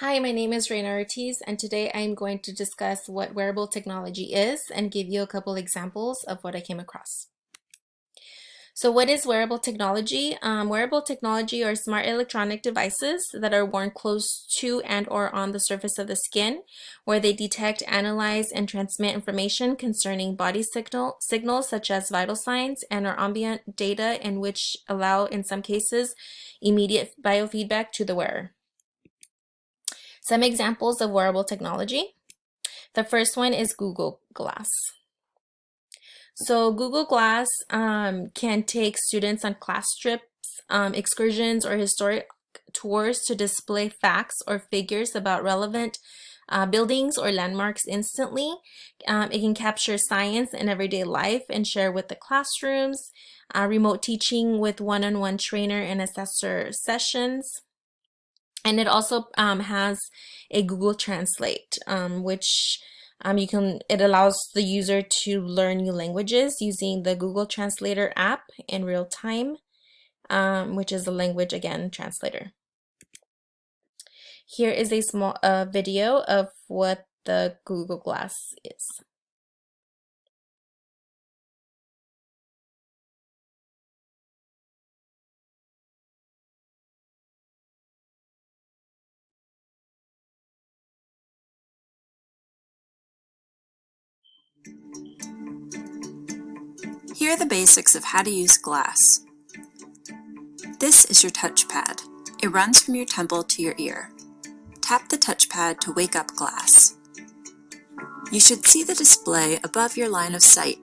Hi, my name is Reina Ortiz, and today I'm going to discuss what wearable technology is and give you a couple examples of what I came across. So what is wearable technology? Wearable technology are smart electronic devices that are worn close to and or on the surface of the skin, where they detect, analyze, and transmit information concerning body signals such as vital signs and or ambient data, and which allow, in some cases, immediate biofeedback to the wearer. Some examples of wearable technology. The first one is Google Glass. So Google Glass can take students on class trips, excursions, or historic tours to display facts or figures about relevant buildings or landmarks instantly. It can capture science and everyday life and share with the classrooms, remote teaching with one-on-one trainer and assessor sessions. And it also has a Google Translate, which it allows the user to learn new languages using the Google Translator app in real time, which is a language, again, translator. Here is a small video of what the Google Glass is. Here are the basics of how to use Glass. This is your touchpad. It runs from your temple to your ear. Tap the touchpad to wake up Glass. You should see the display above your line of sight.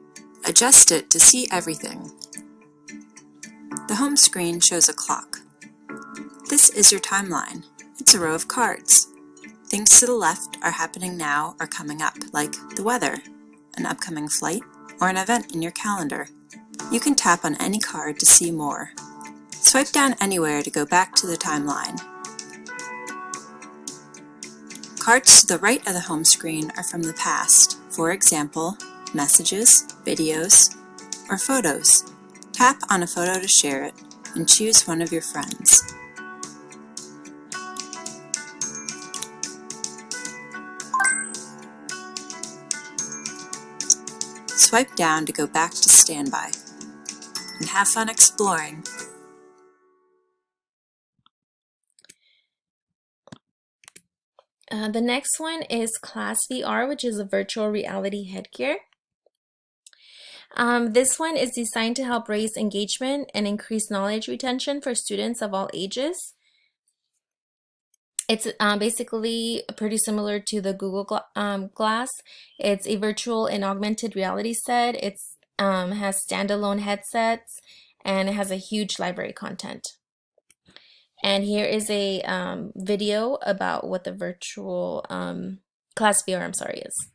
Adjust it to see everything. The home screen shows a clock. This is your timeline. It's a row of cards. Things to the left are happening now or coming up, like the weather, an upcoming flight, or an event in your calendar. You can tap on any card to see more. Swipe down anywhere to go back to the timeline. Cards to the right of the home screen are from the past, for example, messages, videos, or photos. Tap on a photo to share it and choose one of your friends. Swipe down to go back to standby. And have fun exploring. The next one is Class VR, which is a virtual reality headgear. This one is designed to help raise engagement and increase knowledge retention for students of all ages. It's basically pretty similar to the Google Glass. It's a virtual and augmented reality set. It's has standalone headsets and it has a huge library content. And here is a video about what the virtual Class VR, I'm sorry, is.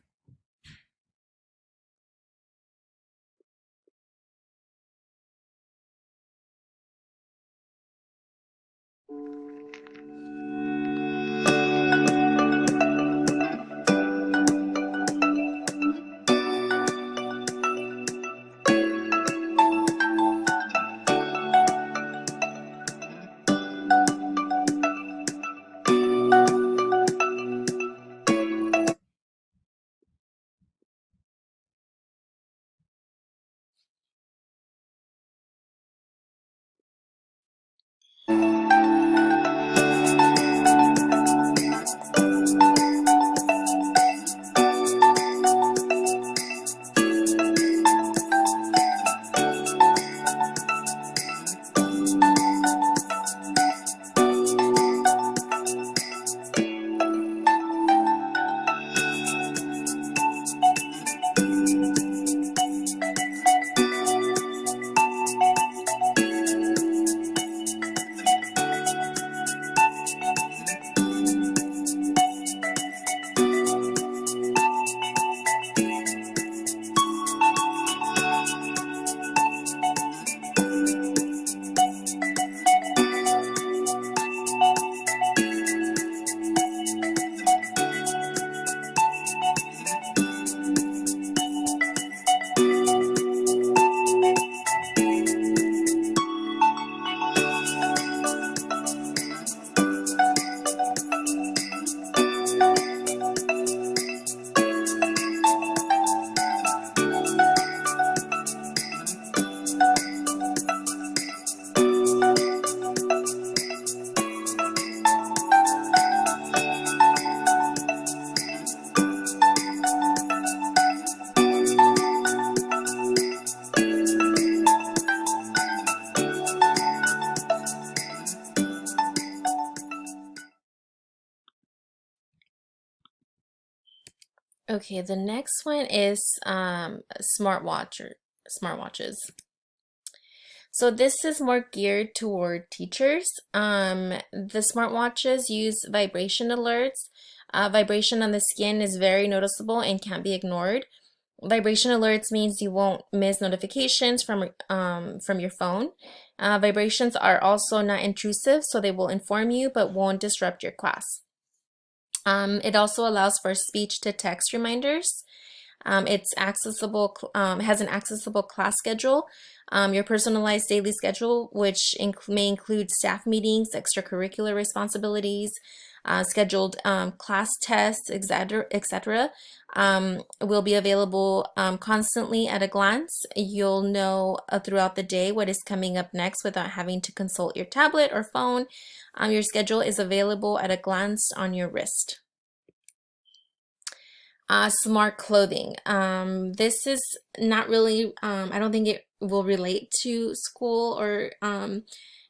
Okay, the next one is smartwatches. So this is more geared toward teachers. The smartwatches use vibration alerts. Vibration on the skin is very noticeable and can't be ignored. Vibration alerts means you won't miss notifications from your phone. Vibrations are also not intrusive, so they will inform you but won't disrupt your class. It also allows for speech to text reminders. It's accessible, has an accessible class schedule, your personalized daily schedule, which may include staff meetings, extracurricular responsibilities, scheduled class tests, etc. Will be available constantly at a glance. You'll know throughout the day what is coming up next without having to consult your tablet or phone. Your schedule is available at a glance on your wrist. Smart clothing. This is not really, I don't think it will relate to school or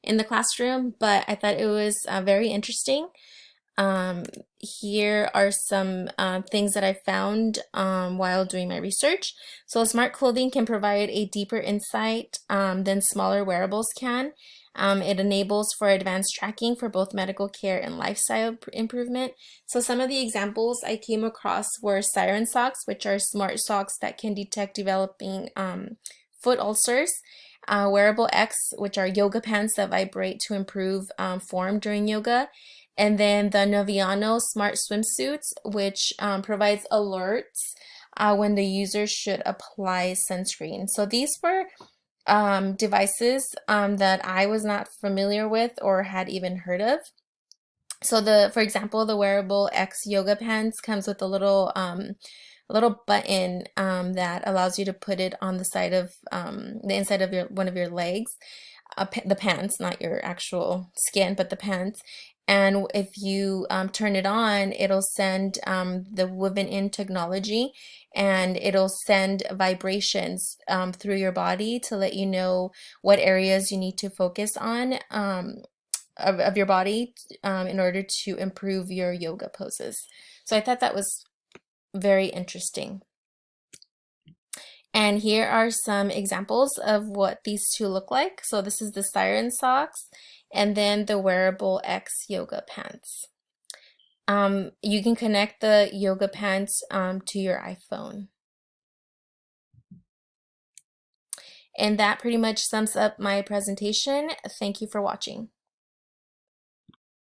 in the classroom, but I thought it was very interesting. Um, Here are some things that I found while doing my research. So, smart clothing can provide a deeper insight than smaller wearables can. It enables for advanced tracking for both medical care and lifestyle improvement. So, some of the examples I came across were Siren socks, which are smart socks that can detect developing foot ulcers. Wearable X, which are yoga pants that vibrate to improve form during yoga, and then the Noviano Smart Swimsuits, which provides alerts when the user should apply sunscreen. So these were devices that I was not familiar with or had even heard of. So for example, the wearable X yoga pants comes with a little button that allows you to put it on the inside of one of your legs, the pants, not your actual skin, but the pants. And if you turn it on, it'll send the woven in technology, and it'll send vibrations through your body to let you know what areas you need to focus on of your body in order to improve your yoga poses. So I thought that was very interesting. And here are some examples of what these two look like. So this is the Siren socks and then the wearable X yoga pants. You can connect the yoga pants to your iPhone. And that pretty much sums up my presentation. Thank you for watching.